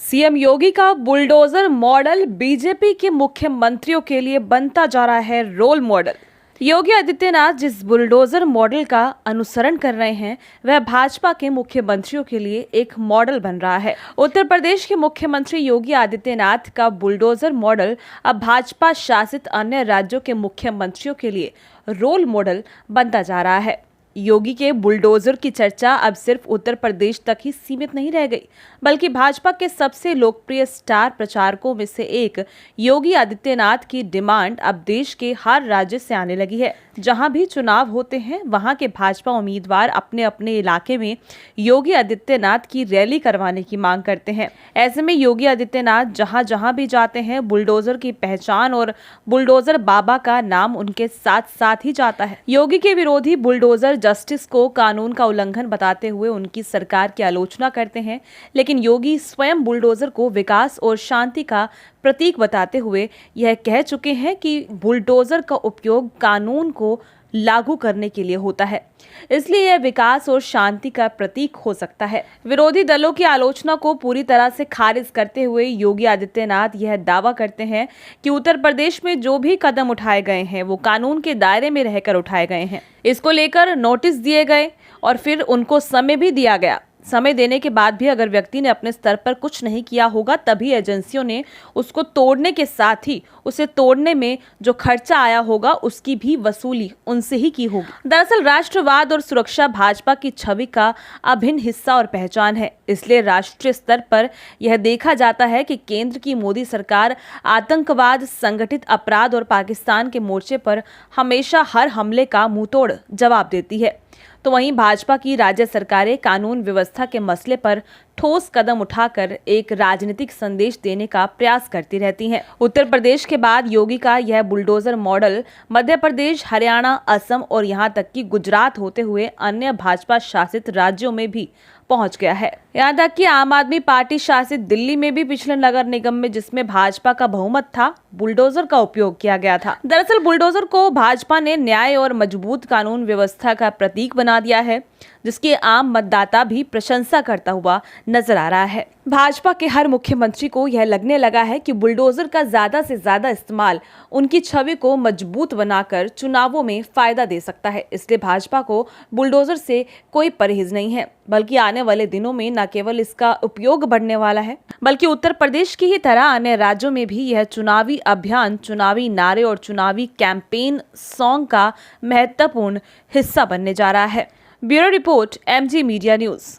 CM योगी का bulldozer model BJP के मुख्यमंत्रियों के लिए बनता जा रहा है रोल मॉडल। योगी आदित्यनाथ जिस बुलडोजर मॉडल का अनुसरण कर रहे हैं वह भाजपा के मुख्यमंत्रियों के लिए एक मॉडल बन रहा है। उत्तर प्रदेश के मुख्यमंत्री योगी आदित्यनाथ का बुलडोजर मॉडल अब भाजपा शासित अन्य राज्यों के मुख्यमंत्रियों के लिए रोल मॉडल बनता जा रहा है। योगी के बुलडोजर की चर्चा अब सिर्फ उत्तर प्रदेश तक ही सीमित नहीं रह गई, बल्कि भाजपा के सबसे लोकप्रिय स्टार प्रचारकों में से एक योगी आदित्यनाथ की डिमांड अब देश के हर राज्य से आने लगी है। जहां भी चुनाव होते हैं वहां के भाजपा उम्मीदवार अपने अपने इलाके में योगी आदित्यनाथ की रैली करवाने की मांग करते हैं। ऐसे में योगी आदित्यनाथ जहां जहां भी जाते हैं बुलडोजर की पहचान और बुलडोजर बाबा का नाम उनके साथ साथ ही जाता है। योगी के विरोधी बुलडोजर जस्टिस को कानून का उल्लंघन बताते हुए उनकी सरकार की आलोचना करते हैं, लेकिन योगी स्वयं बुलडोजर को विकास और शांति का प्रतीक बताते हुए यह कह चुके हैं कि बुलडोजर का उपयोग कानून को लागू करने के लिए होता है, इसलिए यह विकास और शांति का प्रतीक हो सकता है। विरोधी दलों की आलोचना को पूरी तरह से खारिज करते हुए योगी आदित्यनाथ यह दावा करते हैं कि उत्तर प्रदेश में जो भी कदम उठाए गए हैं वो कानून के दायरे में रहकर उठाए गए हैं। इसको लेकर नोटिस दिए गए और फिर उनको समय भी दिया गया। समय देने के बाद भी अगर व्यक्ति ने अपने स्तर पर कुछ नहीं किया होगा तभी एजेंसियों ने उसको तोड़ने के साथ ही उसे तोड़ने में जो खर्चा आया होगा उसकी भी वसूली उनसे ही की होगी। दरअसल राष्ट्रवाद और सुरक्षा भाजपा की छवि का अभिन्न हिस्सा और पहचान है, इसलिए राष्ट्रीय स्तर पर यह देखा जाता है कि केंद्र की मोदी सरकार आतंकवाद, संगठित अपराध और पाकिस्तान के मोर्चे पर हमेशा हर हमले का मुंहतोड़ जवाब देती है। तो वहीं भाजपा की राज्य सरकारें कानून व्यवस्था के मसले पर ठोस कदम उठाकर एक राजनीतिक संदेश देने का प्रयास करती रहती हैं। उत्तर प्रदेश के बाद योगी का यह बुलडोजर मॉडल मध्य प्रदेश, हरियाणा, असम और यहां तक कि गुजरात होते हुए अन्य भाजपा शासित राज्यों में भी पहुंच गया है। यहाँ तक कि आम आदमी पार्टी शासित दिल्ली में भी पिछले नगर निगम में जिसमें भाजपा का बहुमत था, बुलडोजर का उपयोग किया गया था। दरअसल बुलडोजर को भाजपा ने न्याय और मजबूत कानून व्यवस्था का प्रतीक बना दिया है, जिसकी आम मतदाता भी प्रशंसा करता हुआ नजर आ रहा है। भाजपा के हर मुख्यमंत्री को यह लगने लगा है कि बुलडोजर का ज्यादा से ज्यादा इस्तेमाल उनकी छवि को मजबूत बनाकर चुनावों में फायदा दे सकता है। इसलिए भाजपा को बुलडोजर से कोई परहेज नहीं है, बल्कि आने वाले दिनों में न केवल इसका उपयोग बढ़ने वाला है, बल्कि उत्तर प्रदेश की ही तरह अन्य राज्यों में भी यह चुनावी अभियान, चुनावी नारे और चुनावी कैंपेन सॉन्ग का महत्वपूर्ण हिस्सा बनने जा रहा है। Bureau report, MG media news.